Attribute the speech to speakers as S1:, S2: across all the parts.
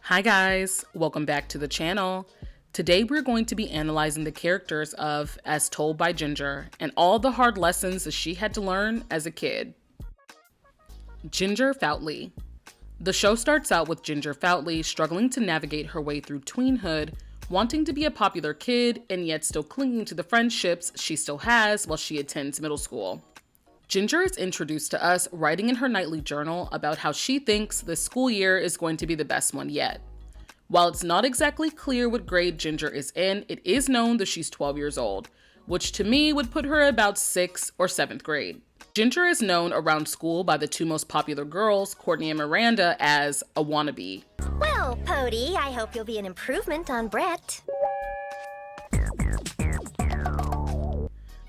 S1: Hi guys, welcome back to the channel. Today we're going to be analyzing the characters of As Told by Ginger and all the hard lessons that she had to learn as a kid. Ginger Foutley. The show starts out with Ginger Foutley struggling to navigate her way through tweenhood, wanting to be a popular kid and yet still clinging to the friendships she still has while she attends middle school. Ginger is introduced to us writing in her nightly journal about how she thinks this school year is going to be the best one yet. While it's not exactly clear what grade Ginger is in, it is known that she's 12 years old, which to me would put her about 6th or 7th grade. Ginger is known around school by the two most popular girls, Courtney and Miranda, as a wannabe.
S2: Well, Dodie, I hope you'll be an improvement on Brett.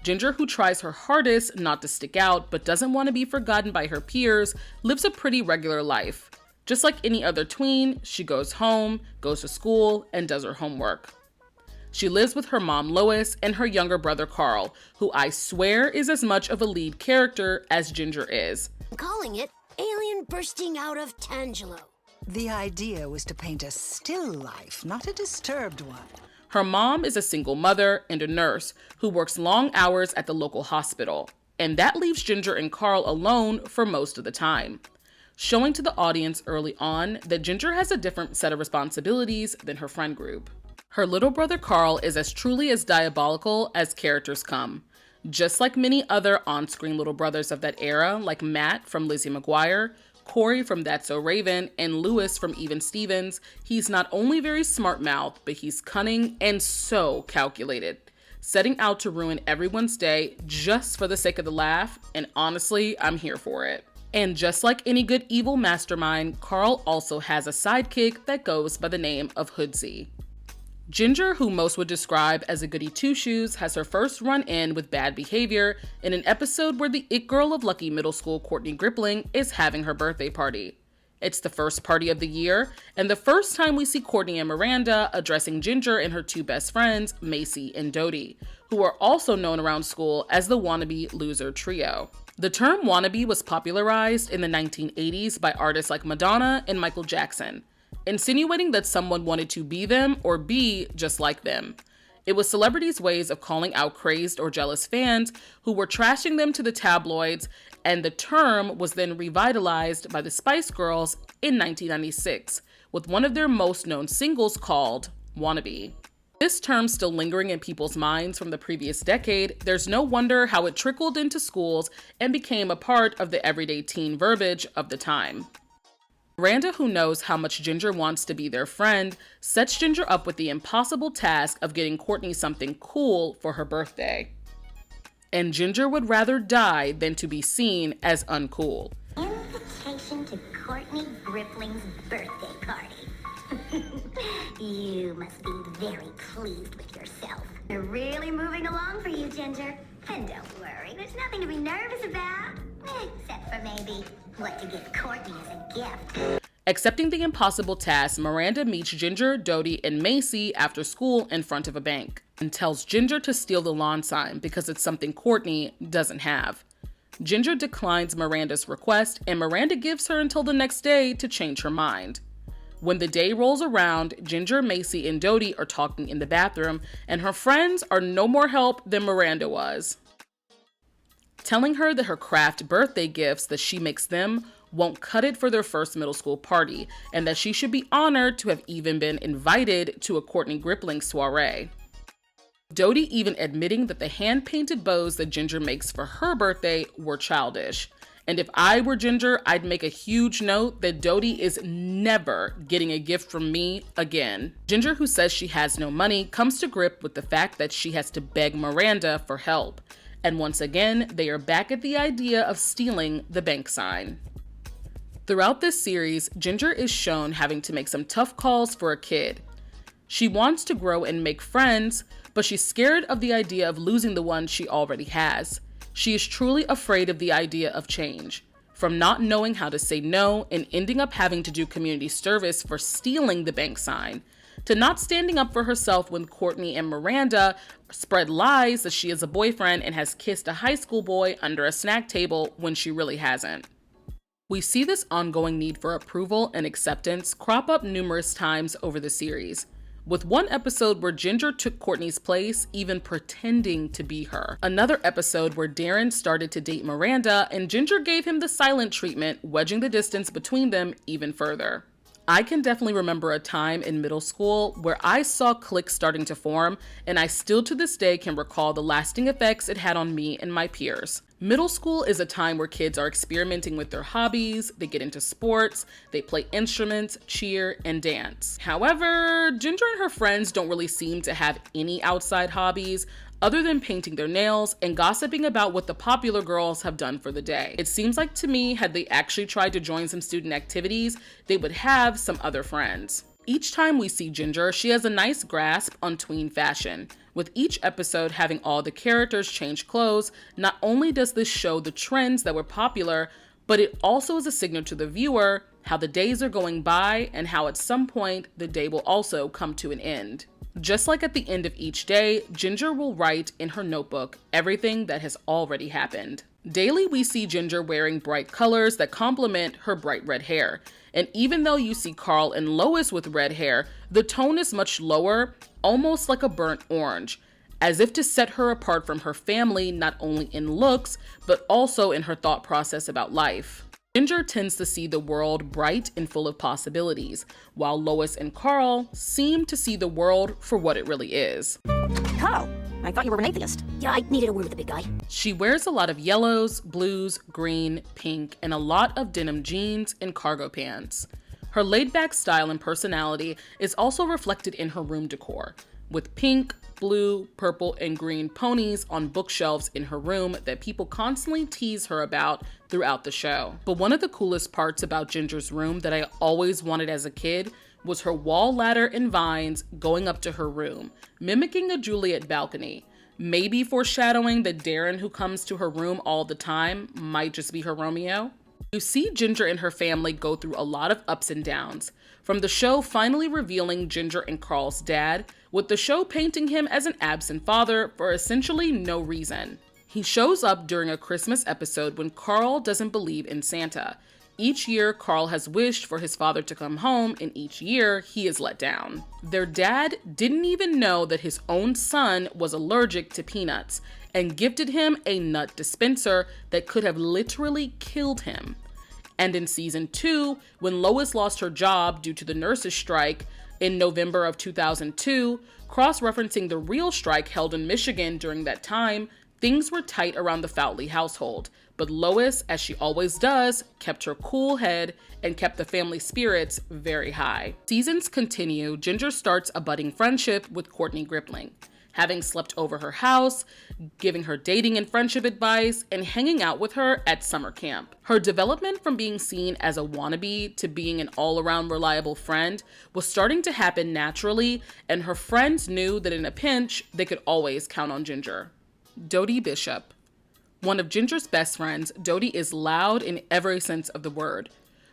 S1: Ginger, who tries her hardest not to stick out but doesn't want to be forgotten by her peers, lives a pretty regular life. Just like any other tween, she goes home, goes to school, and does her homework. She lives with her mom Lois and her younger brother Carl, who I swear is as much of a lead character as Ginger is.
S3: I'm calling it Alien Bursting Out of Tangelo.
S4: The idea was to paint a still life, not a disturbed one.
S1: Her mom is a single mother and a nurse who works long hours at the local hospital, and that leaves Ginger and Carl alone for most of the time, showing to the audience early on that Ginger has a different set of responsibilities than her friend group. Her little brother Carl is as truly as diabolical as characters come. Just like many other on-screen little brothers of that era, like Matt from Lizzie McGuire, Corey from That's So Raven, and Lewis from Even Stevens, he's not only very smart-mouthed, but he's cunning and so calculated, setting out to ruin everyone's day just for the sake of the laugh, and honestly, I'm here for it. And just like any good evil mastermind, Carl also has a sidekick that goes by the name of Hoodsy. Ginger, who most would describe as a goody two-shoes, has her first run-in with bad behavior in an episode where the it girl of Lucky Middle School, Courtney Grippling, is having her birthday party. It's the first party of the year, and the first time we see Courtney and Miranda addressing Ginger and her two best friends, Macy and Dodie, who are also known around school as the wannabe loser trio. The term wannabe was popularized in the 1980s by artists like Madonna and Michael Jackson, insinuating that someone wanted to be them or be just like them. It was celebrities' ways of calling out crazed or jealous fans who were trashing them to the tabloids, and the term was then revitalized by the Spice Girls in 1996, with one of their most known singles called Wannabe. This term still lingering in people's minds from the previous decade, there's no wonder how it trickled into schools and became a part of the everyday teen verbiage of the time. Miranda, who knows how much Ginger wants to be their friend, sets Ginger up with the impossible task of getting Courtney something cool for her birthday. And Ginger would rather die than to be seen as uncool.
S5: Invitation to Courtney Grippling's birthday party. You must be very pleased with yourself. You're really moving along for you, Ginger. And don't worry, there's nothing to be nervous about. Except for maybe what to give Courtney as a gift.
S1: Accepting the impossible task, Miranda meets Ginger, Dodie, and Macy after school in front of a bank and tells Ginger to steal the lawn sign because it's something Courtney doesn't have. Ginger declines Miranda's request, and Miranda gives her until the next day to change her mind. When the day rolls around, Ginger, Macy, and Dodie are talking in the bathroom, and her friends are no more help than Miranda was, telling her that her craft birthday gifts that she makes them won't cut it for their first middle school party, and that she should be honored to have even been invited to a Courtney Grippling soiree. Dodie even admitting that the hand-painted bows that Ginger makes for her birthday were childish. And if I were Ginger, I'd make a huge note that Dodie is never getting a gift from me again. Ginger, who says she has no money, comes to grip with the fact that she has to beg Miranda for help. And once again, they are back at the idea of stealing the bank sign. Throughout this series, Ginger is shown having to make some tough calls for a kid. She wants to grow and make friends, but she's scared of the idea of losing the one she already has. She is truly afraid of the idea of change, from not knowing how to say no and ending up having to do community service for stealing the bank sign, to not standing up for herself when Courtney and Miranda spread lies that she is a boyfriend and has kissed a high school boy under a snack table when she really hasn't. We see this ongoing need for approval and acceptance crop up numerous times over the series, with one episode where Ginger took Courtney's place, even pretending to be her. Another episode where Darren started to date Miranda and Ginger gave him the silent treatment, wedging the distance between them even further. I can definitely remember a time in middle school where I saw cliques starting to form, and I still to this day can recall the lasting effects it had on me and my peers. Middle school is a time where kids are experimenting with their hobbies, they get into sports, they play instruments, cheer, and dance. However, Ginger and her friends don't really seem to have any outside hobbies other than painting their nails and gossiping about what the popular girls have done for the day. It seems like to me, had they actually tried to join some student activities, they would have some other friends. Each time we see Ginger, she has a nice grasp on tween fashion. With each episode having all the characters change clothes, not only does this show the trends that were popular, but it also is a signal to the viewer how the days are going by and how at some point the day will also come to an end. Just like at the end of each day, Ginger will write in her notebook everything that has already happened. Daily, we see Ginger wearing bright colors that complement her bright red hair. And even though you see Carl and Lois with red hair, the tone is much lower, almost like a burnt orange, as if to set her apart from her family not only in looks, but also in her thought process about life. Ginger tends to see the world bright and full of possibilities, while Lois and Carl seem to see the world for what it really is.
S3: Carl, I thought you were an atheist. Yeah, I needed a word with the big guy.
S1: She wears a lot of yellows, blues, green, pink, and a lot of denim jeans and cargo pants. Her laid-back style and personality is also reflected in her room decor, with pink, blue, purple, and green ponies on bookshelves in her room that people constantly tease her about throughout the show. But one of the coolest parts about Ginger's room that I always wanted as a kid was her wall ladder and vines going up to her room, mimicking a Juliet balcony, maybe foreshadowing that Darren, who comes to her room all the time, might just be her Romeo. You see Ginger and her family go through a lot of ups and downs, from the show finally revealing Ginger and Carl's dad, with the show painting him as an absent father for essentially no reason. He shows up during a Christmas episode when Carl doesn't believe in Santa. Each year, Carl has wished for his father to come home, and each year, he is let down. Their dad didn't even know that his own son was allergic to peanuts, and gifted him a nut dispenser that could have literally killed him. And in season 2, when Lois lost her job due to the nurses' strike in November of 2002, cross-referencing the real strike held in Michigan during that time, things were tight around the Foutley household. But Lois, as she always does, kept her cool head and kept the family spirits very high. Seasons continue, Ginger starts a budding friendship with Courtney Grippling, having slept over her house, giving her dating and friendship advice, and hanging out with her at summer camp. Her development from being seen as a wannabe to being an all-around reliable friend was starting to happen naturally, and her friends knew that in a pinch, they could always count on Ginger. Dodie Bishop. One of Ginger's best friends, Dodie is loud in every sense of the word.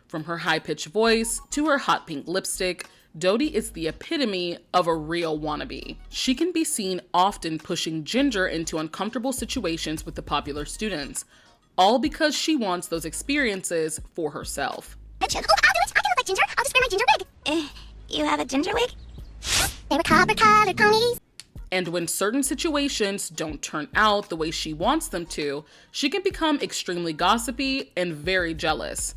S1: From her high-pitched voice to her hot pink lipstick, Dodie is the epitome of a real wannabe. She can be seen often pushing Ginger into uncomfortable situations with the popular students, all because she wants those experiences for herself.
S5: Oh, I'll do it. I can look like Ginger. I'll just wear my Ginger wig. You have a Ginger wig? They were copper-colored ponies.
S1: And when certain situations don't turn out the way she wants them to, she can become extremely gossipy and very jealous.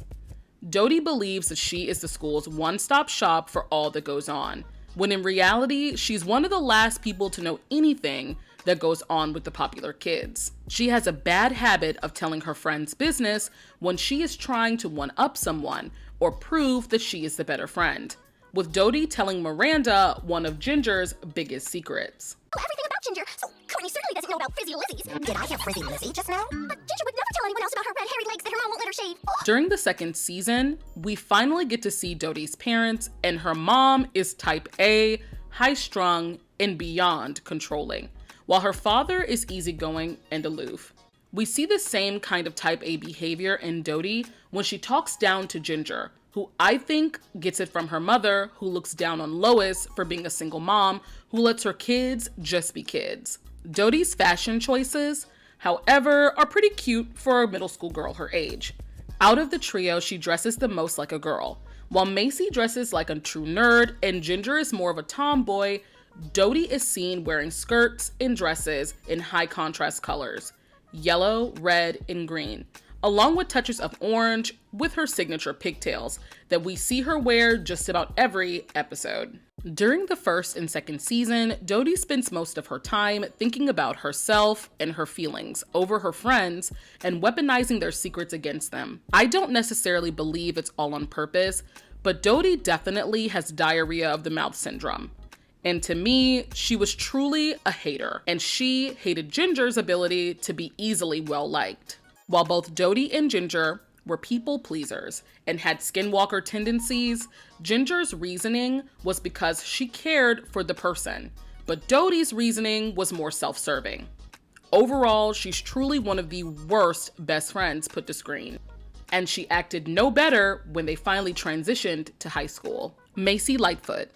S1: Dodie believes that she is the school's one-stop shop for all that goes on, when in reality, she's one of the last people to know anything that goes on with the popular kids. She has a bad habit of telling her friend's business when she is trying to one-up someone or prove that she is the better friend, with Dodie telling Miranda one of Ginger's biggest secrets.
S5: Oh, everything about Ginger. So Courtney certainly doesn't know about Frizzy Lizzie's. Did I hear Frizzy Lizzie just now? But Ginger would never tell anyone else about her red hairy legs that her mom won't let her shave. Oh.
S1: During the second season, we finally get to see Dodie's parents, and her mom is type A, high-strung, and beyond controlling, while her father is easygoing and aloof. We see the same kind of type A behavior in Dodie when she talks down to Ginger, who I think gets it from her mother, who looks down on Lois for being a single mom who lets her kids just be kids. Dodie's fashion choices, however, are pretty cute for a middle school girl her age. Out of the trio, she dresses the most like a girl. While Macy dresses like a true nerd and Ginger is more of a tomboy, Dodie is seen wearing skirts and dresses in high contrast colors, yellow, red, and green, along with touches of orange with her signature pigtails that we see her wear just about every episode. During the first and second season, Dodie spends most of her time thinking about herself and her feelings over her friends and weaponizing their secrets against them. I don't necessarily believe it's all on purpose, but Dodie definitely has diarrhea of the mouth syndrome. And to me, she was truly a hater, and she hated Ginger's ability to be easily well-liked. While both Dodie and Ginger were people pleasers and had skinwalker tendencies, Ginger's reasoning was because she cared for the person, but Dodie's reasoning was more self-serving. Overall, she's truly one of the worst best friends put to screen, and she acted no better when they finally transitioned to high school. Macy Lightfoot.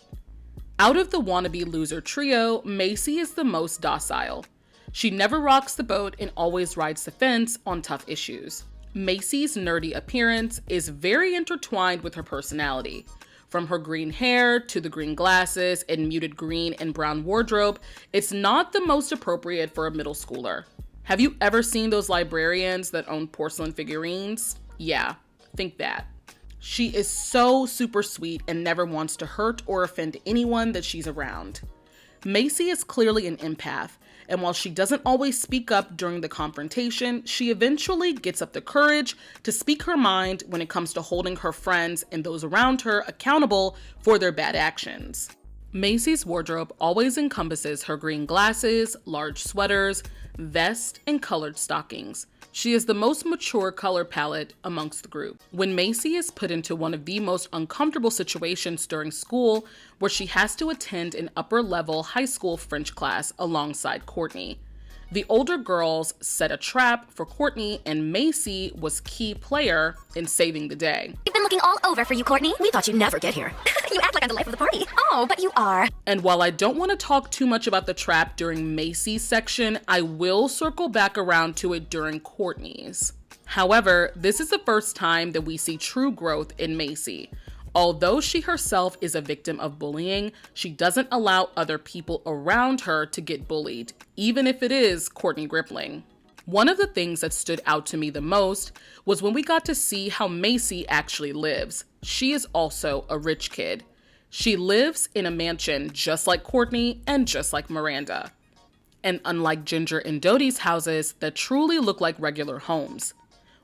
S1: Out of the wannabe loser trio, Macy is the most docile. She never rocks the boat and always rides the fence on tough issues. Macy's nerdy appearance is very intertwined with her personality. From her green hair to the green glasses and muted green and brown wardrobe, it's not the most appropriate for a middle schooler. Have you ever seen those librarians that own porcelain figurines? Yeah, think that. She is so super sweet and never wants to hurt or offend anyone that she's around. Macy is clearly an empath, and while she doesn't always speak up during the confrontation, she eventually gets up the courage to speak her mind when it comes to holding her friends and those around her accountable for their bad actions. Macy's wardrobe always encompasses her green glasses, large sweaters, vest, and colored stockings. She is the most mature color palette amongst the group. When Macy is put into one of the most uncomfortable situations during school, where she has to attend an upper-level high school French class alongside Courtney. The older girls set a trap for Courtney, and Macy was key player in saving the day.
S3: We've been looking all over for you, Courtney. We thought you'd never get here. You act like I'm the life of the party. Oh, but you are.
S1: And while I don't want to talk too much about the trap during Macy's section, I will circle back around to it during Courtney's. However, this is the first time that we see true growth in Macy. Although she herself is a victim of bullying, she doesn't allow other people around her to get bullied, even if it is Courtney Grippling. One of the things that stood out to me the most was when we got to see how Macy actually lives. She is also a rich kid. She lives in a mansion just like Courtney and just like Miranda. And unlike Ginger and Dodie's houses that truly look like regular homes.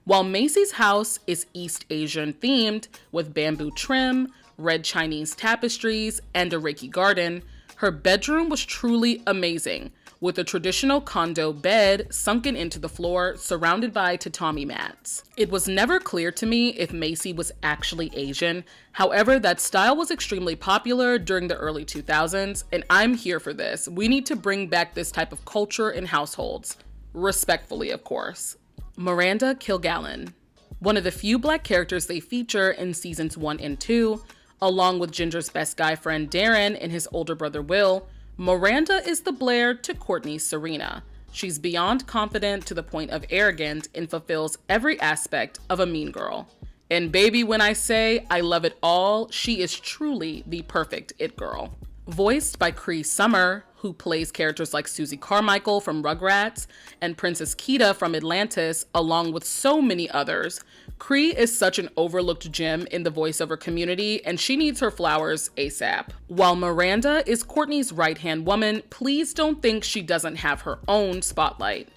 S1: While Macy's house is East Asian themed with bamboo trim, red Chinese tapestries, and a Reiki garden, her bedroom was truly amazing, with a traditional condo bed sunken into the floor surrounded by tatami mats. It was never clear to me if Macy was actually Asian. However, that style was extremely popular during the early 2000s, and I'm here for this. We need to bring back this type of culture in households. Respectfully, of course. Miranda Kilgallen. One of the few Black characters they feature in seasons 1 and 2, along with Ginger's best guy friend Darren and his older brother Will, Miranda is the Blair to Courtney's Serena. She's beyond confident to the point of arrogant and fulfills every aspect of a mean girl. And baby, when I say I love it all, she is truly the perfect it girl. Voiced by Cree Summer, who plays characters like Susie Carmichael from Rugrats and Princess Kita from Atlantis, along with so many others, Cree is such an overlooked gem in the voiceover community, and she needs her flowers ASAP. While Miranda is Courtney's right-hand woman, please don't think she doesn't have her own spotlight.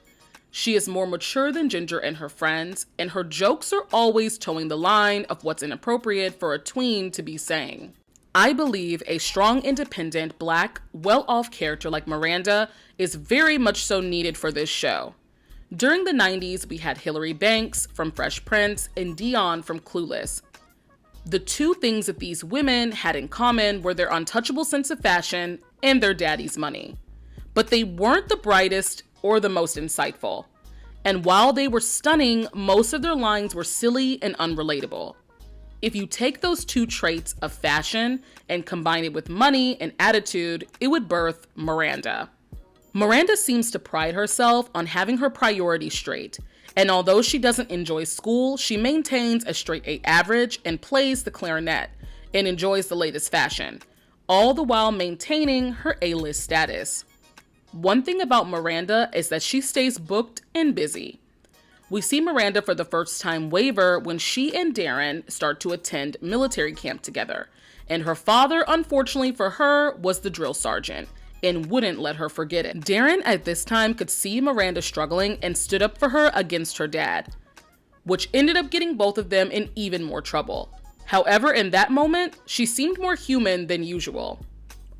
S1: She is more mature than Ginger and her friends, and her jokes are always towing the line of what's inappropriate for a tween to be saying. I believe a strong, independent, Black, well-off character like Miranda is very much so needed for this show. During the 90s, we had Hilary Banks from Fresh Prince and Dion from Clueless. The two things that these women had in common were their untouchable sense of fashion and their daddy's money. But they weren't the brightest or the most insightful. And while they were stunning, most of their lines were silly and unrelatable. If you take those two traits of fashion and combine it with money and attitude, it would birth Miranda. Miranda seems to pride herself on having her priorities straight, and although she doesn't enjoy school, she maintains a straight A average and plays the clarinet and enjoys the latest fashion, all the while maintaining her A-list status. One thing about Miranda is that she stays booked and busy. We see Miranda for the first time waver when she and Darren start to attend military camp together, and her father, unfortunately for her, was the drill sergeant and wouldn't let her forget it. Darren at this time could see Miranda struggling and stood up for her against her dad, which ended up getting both of them in even more trouble. However, in that moment, she seemed more human than usual.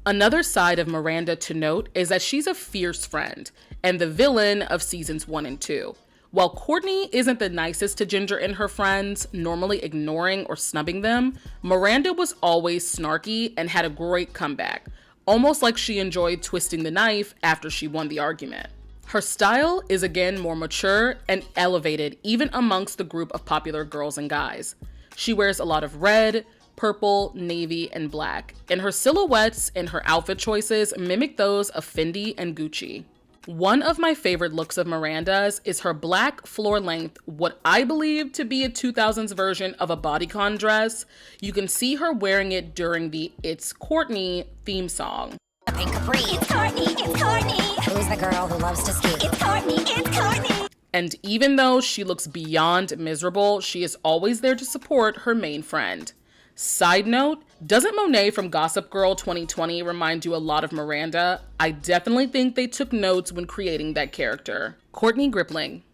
S1: Another side of Miranda to note is that she's a fierce friend and the villain of seasons 1 and 2. While Courtney isn't the nicest to Ginger and her friends, normally ignoring or snubbing them, Miranda was always snarky and had a great comeback, almost like she enjoyed twisting the knife after she won the argument. Her style is again more mature and elevated even amongst the group of popular girls and guys. She wears a lot of red, purple, navy, and black, and her silhouettes and her outfit choices mimic those of Fendi and Gucci. One of my favorite looks of Miranda's is her black floor-length, what I believe to be a 2000s version of a bodycon dress. You can see her wearing it during the It's Courtney theme song.
S3: Pink capri.
S5: It's Courtney, it's Courtney.
S3: Who's the girl who loves to ski?
S5: It's Courtney, it's Courtney.
S1: And even though she looks beyond miserable, she is always there to support her main friend. Side note, doesn't Monet from Gossip Girl 2020 remind you a lot of Miranda? I definitely think they took notes when creating that character. Courtney Grippling.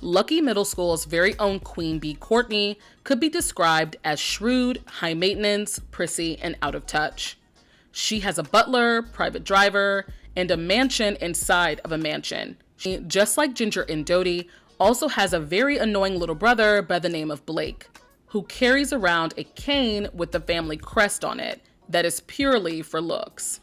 S1: Lucky Middle School's very own Queen Bee Courtney could be described as shrewd, high maintenance, prissy, and out of touch. She has a butler, private driver, and a mansion inside of a mansion. She, just like Ginger and Dodie, also has a very annoying little brother by the name of Blake, who carries around a cane with the family crest on it that is purely for looks.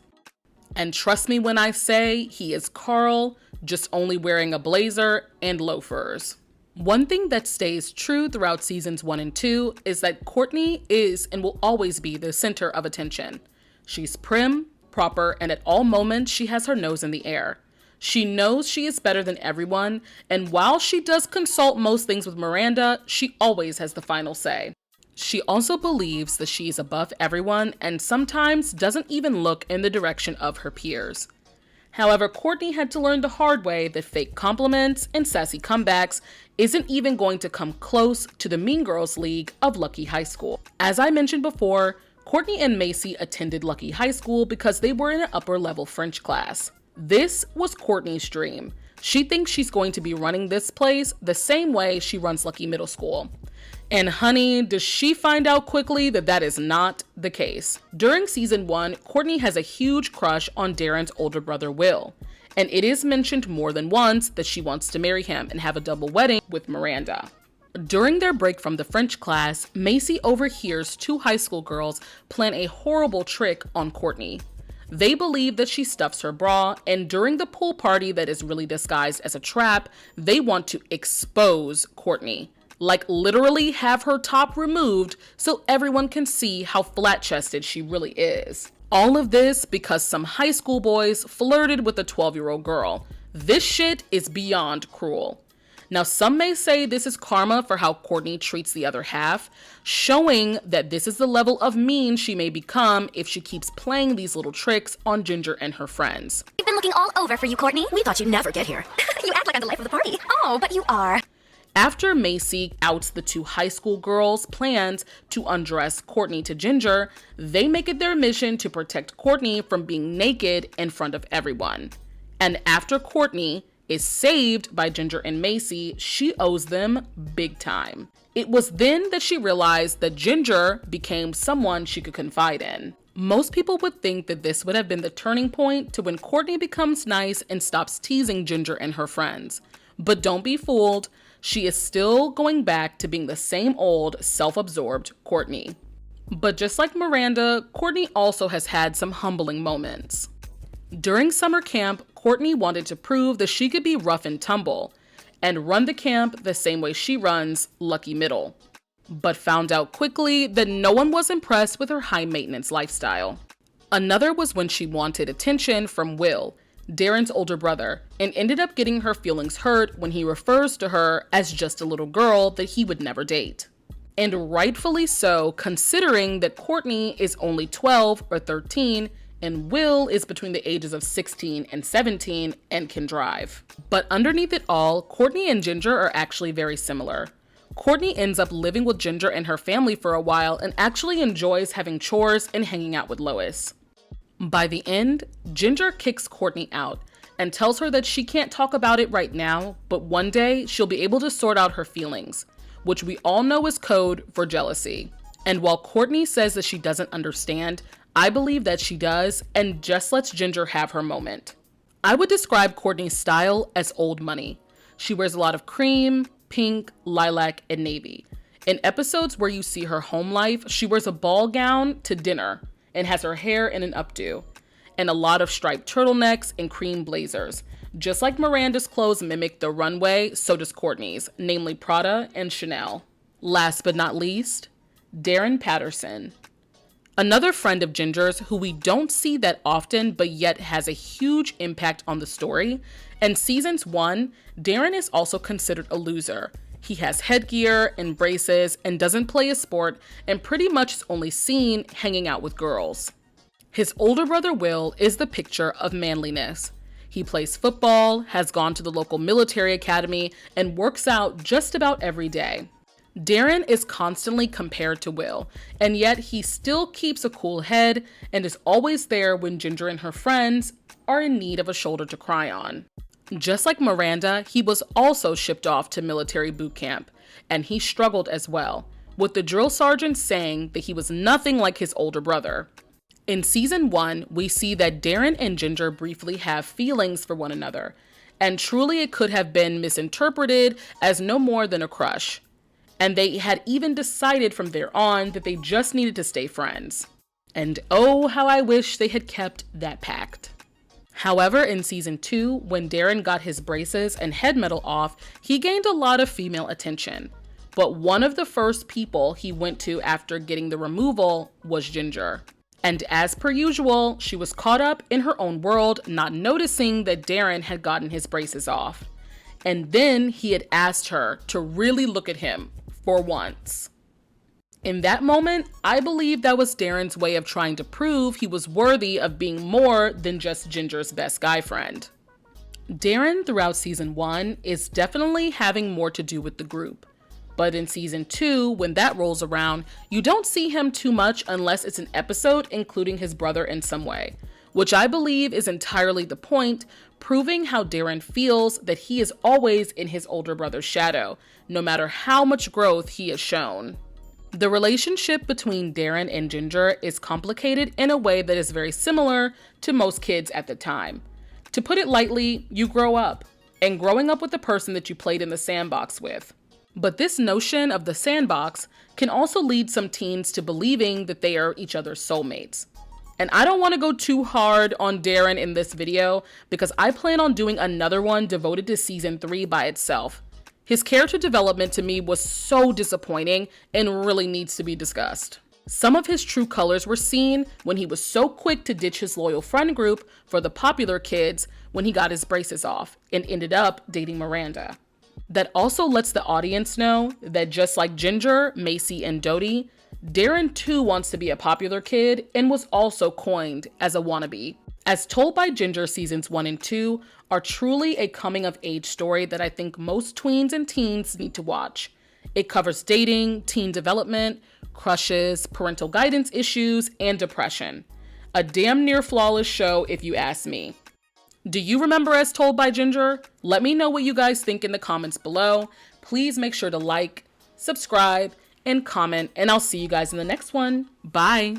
S1: And trust me when I say he is Carl, just only wearing a blazer and loafers. One thing that stays true throughout seasons 1 and 2 is that Courtney is and will always be the center of attention. She's prim, proper, and at all moments she has her nose in the air. She knows she is better than everyone, and while she does consult most things with Miranda, she always has the final say. She also believes that she is above everyone and sometimes doesn't even look in the direction of her peers. However, Courtney had to learn the hard way that fake compliments and sassy comebacks isn't even going to come close to the Mean Girls League of Lucky High School. As I mentioned before, Courtney and Macy attended Lucky High School because they were in an upper-level French class. This was Courtney's dream. She thinks she's going to be running this place the same way she runs Lucky Middle School. And honey, does she find out quickly that that is not the case. During season 1, Courtney has a huge crush on Darren's older brother, Will. And it is mentioned more than once that she wants to marry him and have a double wedding with Miranda. During their break from the French class, Macy overhears 2 high school girls plan a horrible trick on Courtney. They believe that she stuffs her bra, and during the pool party that is really disguised as a trap, they want to expose Courtney. Like literally have her top removed so everyone can see how flat-chested she really is. All of this because some high school boys flirted with a 12-year-old girl. This shit is beyond cruel. Now, some may say this is karma for how Courtney treats the other half, showing that this is the level of mean she may become if she keeps playing these little tricks on Ginger and her friends.
S3: We've been looking all over for you, Courtney. We thought you'd never get here. You act like I'm the life of the party. Oh, but you are.
S1: After Macy outs the 2 high school girls' plans to undress Courtney to Ginger, they make it their mission to protect Courtney from being naked in front of everyone. And after Courtney is saved by Ginger and Macy, she owes them big time. It was then that she realized that Ginger became someone she could confide in. Most people would think that this would have been the turning point to when Courtney becomes nice and stops teasing Ginger and her friends. But don't be fooled, she is still going back to being the same old, self-absorbed Courtney. But just like Miranda, Courtney also has had some humbling moments. During summer camp, Courtney wanted to prove that she could be rough and tumble and run the camp the same way she runs Lucky Middle, but found out quickly that no one was impressed with her high-maintenance lifestyle. Another was when she wanted attention from Will, Darren's older brother, and ended up getting her feelings hurt when he refers to her as just a little girl that he would never date. And rightfully so, considering that Courtney is only 12 or 13 and Will is between the ages of 16 and 17 and can drive. But underneath it all, Courtney and Ginger are actually very similar. Courtney ends up living with Ginger and her family for a while and actually enjoys having chores and hanging out with Lois. By the end, Ginger kicks Courtney out and tells her that she can't talk about it right now, but one day she'll be able to sort out her feelings, which we all know is code for jealousy. And while Courtney says that she doesn't understand, I believe that she does and just lets Ginger have her moment. I would describe Courtney's style as old money. She wears a lot of cream, pink, lilac, and navy. In episodes where you see her home life, she wears a ball gown to dinner and has her hair in an updo, and a lot of striped turtlenecks and cream blazers. Just like Miranda's clothes mimic the runway, so does Courtney's, namely Prada and Chanel. Last but not least, Darren Patterson. Another friend of Ginger's who we don't see that often but yet has a huge impact on the story. In seasons 1, Darren is also considered a loser. He has headgear and braces and doesn't play a sport and pretty much is only seen hanging out with girls. His older brother Will is the picture of manliness. He plays football, has gone to the local military academy, and works out just about every day. Darren is constantly compared to Will, and yet he still keeps a cool head and is always there when Ginger and her friends are in need of a shoulder to cry on. Just like Miranda, he was also shipped off to military boot camp, and he struggled as well, with the drill sergeant saying that he was nothing like his older brother. In season 1, we see that Darren and Ginger briefly have feelings for one another, and truly it could have been misinterpreted as no more than a crush. And they had even decided from there on that they just needed to stay friends. And oh, how I wish they had kept that pact. However, in season 2, when Darren got his braces and head metal off, he gained a lot of female attention. But one of the first people he went to after getting the removal was Ginger. And as per usual, she was caught up in her own world, not noticing that Darren had gotten his braces off. And then he had asked her to really look at him for once. In that moment, I believe that was Darren's way of trying to prove he was worthy of being more than just Ginger's best guy friend. Darren throughout season 1 is definitely having more to do with the group. But in season 2, when that rolls around, you don't see him too much unless it's an episode including his brother in some way, which I believe is entirely the point, proving how Darren feels that he is always in his older brother's shadow, no matter how much growth he has shown. The relationship between Darren and Ginger is complicated in a way that is very similar to most kids at the time. To put it lightly, you grow up, and growing up with the person that you played in the sandbox with. But this notion of the sandbox can also lead some teens to believing that they are each other's soulmates. And I don't want to go too hard on Darren in this video because I plan on doing another one devoted to season 3 by itself. His character development to me was so disappointing and really needs to be discussed. Some of his true colors were seen when he was so quick to ditch his loyal friend group for the popular kids when he got his braces off and ended up dating Miranda. That also lets the audience know that just like Ginger, Macy, and Dodie, Darren too wants to be a popular kid and was also coined as a wannabe. As Told by Ginger seasons 1 and 2 are truly a coming of age story that I think most tweens and teens need to watch. It covers dating, teen development, crushes, parental guidance issues, and depression. A damn near flawless show if you ask me. Do you remember As Told by Ginger? Let me know what you guys think in the comments below. Please make sure to like, subscribe, and comment, and I'll see you guys in the next one. Bye!